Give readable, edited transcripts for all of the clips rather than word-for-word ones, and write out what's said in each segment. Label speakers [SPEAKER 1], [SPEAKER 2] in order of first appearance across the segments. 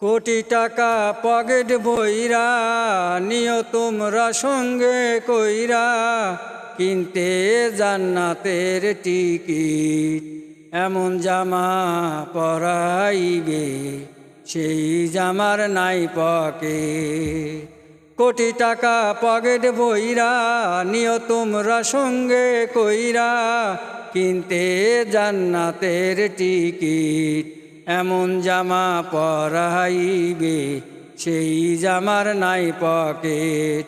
[SPEAKER 1] কোটি টাকা পকেট বইরা নিও তোমরা সঙ্গে কইরা কিনতে জান্নাতের টিকিট। এমন জামা পরাইবে সেই জামার নাই পকেট। কোটি টাকা পকেট বইরা নিও তোমরা সঙ্গে কইরা কিনতে জান্নাতের টিকিট। এমন জামা পরাইবে সেই জামার নাই পকেট।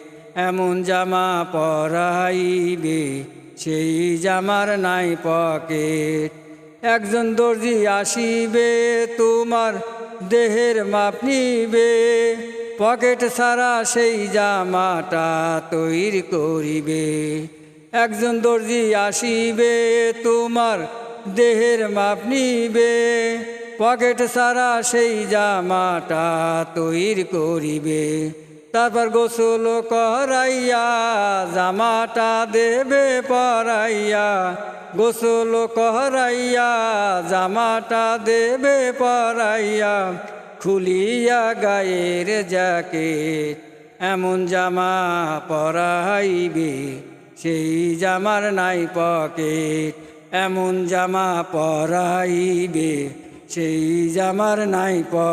[SPEAKER 1] এমন জামা পরাইবে সেই জামার নাই পকেট। একজন দর্জি আসিবে তোমার দেহের মাপ নিবে, পকেট ছাড়া সেই জামাটা তৈরি করিবে। একজন দর্জি আসিবে তোমার দেহের মাপ নিবে, পকেট ছাড়া সেই জামাটা তৈরি করিবে। তারপর গোসল করাইয়া জামাটা দেবে পরাইয়া, গোসল করাইয়া জামাটা দেবে পরাইয়া, খুলিয়া গায়ের জ্যাকেট। এমন জামা পরাইবে সেই জামার নাই পকেট। এমন জামা পরাইবে সেই জামার নাই পকেট।